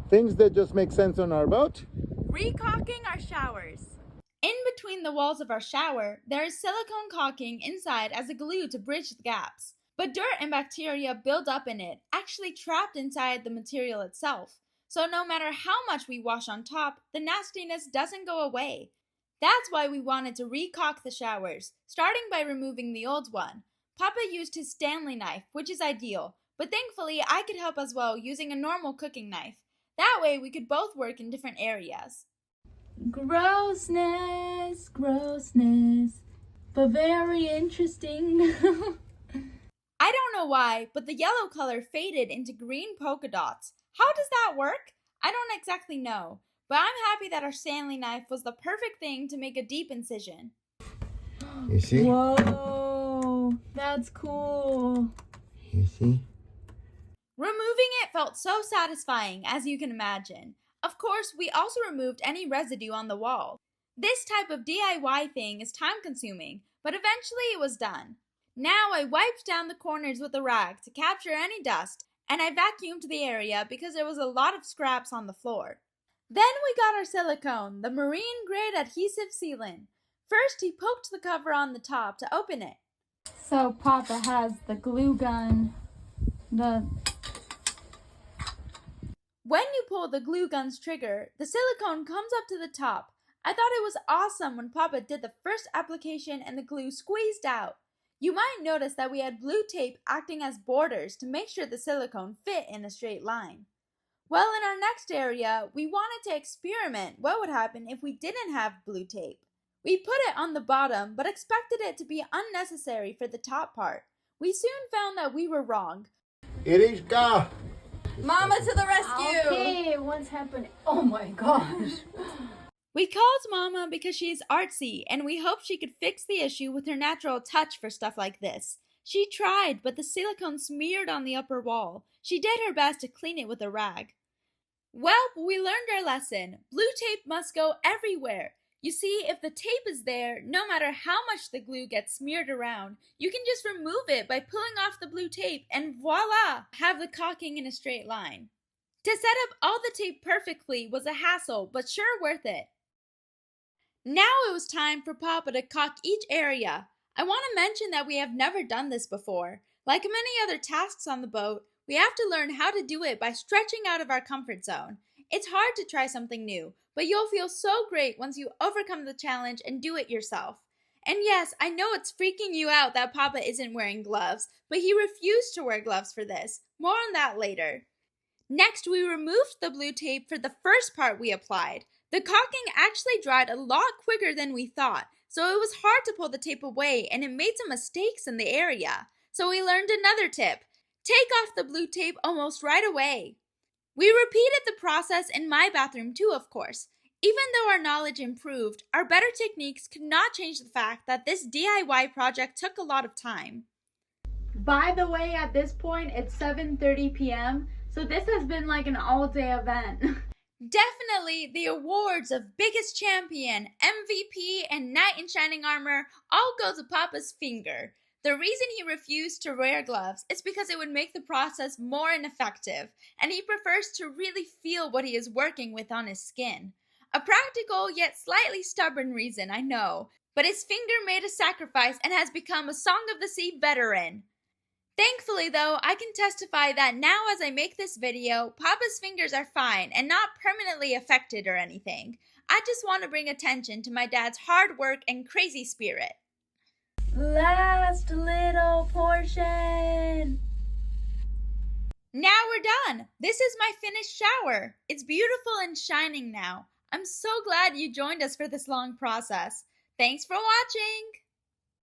Things that just make sense on our boat. Recaulking our showers. In between the walls of our shower, there is silicone caulking inside as a glue to bridge the gaps. But dirt and bacteria build up in it, actually trapped inside the material itself. So no matter how much we wash on top, the nastiness doesn't go away. That's why we wanted to recaulk the showers, starting by removing the old one. Papa used his Stanley knife, which is ideal, but thankfully I could help as well using a normal cooking knife. That way we could both work in different areas. Grossness, grossness, but very interesting. I don't know why, but the yellow color faded into green polka dots. How does that work? I don't exactly know, but I'm happy that our Stanley knife was the perfect thing to make a deep incision. You see? Whoa, that's cool. You see? Removing it felt so satisfying, as you can imagine. Of course, we also removed any residue on the wall. This type of DIY thing is time-consuming, but eventually it was done. Now I wiped down the corners with a rag to capture any dust, and I vacuumed the area because there was a lot of scraps on the floor. Then we got our silicone, the marine-grade adhesive sealant. First, he poked the cover on the top to open it. So Papa has the glue gun, When you pull the glue gun's trigger, the silicone comes up to the top. I thought it was awesome when Papa did the first application and the glue squeezed out. You might notice that we had blue tape acting as borders to make sure the silicone fit in a straight line. Well, in our next area, we wanted to experiment what would happen if we didn't have blue tape. We put it on the bottom, but expected it to be unnecessary for the top part. We soon found that we were wrong. Irishka! Mama to the rescue! Okay, what's happening? Oh my gosh. We called Mama because she is artsy, and we hoped she could fix the issue with her natural touch for stuff like this. She tried, but the silicone smeared on the upper wall. She did her best to clean it with a rag. Well, we learned our lesson. Blue tape must go everywhere. You see, if the tape is there, no matter how much the glue gets smeared around, you can just remove it by pulling off the blue tape and voila, have the caulking in a straight line. To set up all the tape perfectly was a hassle, but sure worth it. Now it was time for Papa to caulk each area. I want to mention that we have never done this before. Like many other tasks on the boat, we have to learn how to do it by stretching out of our comfort zone. It's hard to try something new, but you'll feel so great once you overcome the challenge and do it yourself. And yes, I know it's freaking you out that Papa isn't wearing gloves, but he refused to wear gloves for this. More on that later. Next, we removed the blue tape for the first part we applied. The caulking actually dried a lot quicker than we thought, so it was hard to pull the tape away and it made some mistakes in the area. So we learned another tip. Take off the blue tape almost right away. We repeated the process in my bathroom too, of course. Even though our knowledge improved, our better techniques could not change the fact that this DIY project took a lot of time. By the way, at this point, it's 7:30 p.m., so this has been like an all-day event. Definitely the awards of Biggest Champion, MVP, and Knight in Shining Armor all go to Papa's finger. The reason he refused to wear gloves is because it would make the process more ineffective, and he prefers to really feel what he is working with on his skin. A practical yet slightly stubborn reason, I know, but his finger made a sacrifice and has become a Song of the Sea veteran. Thankfully, though, I can testify that now as I make this video, Papa's fingers are fine and not permanently affected or anything. I just want to bring attention to my dad's hard work and crazy spirit. Last little portion. Now we're done. This is my finished shower. It's beautiful and shining now. I'm so glad you joined us for this long process. Thanks for watching.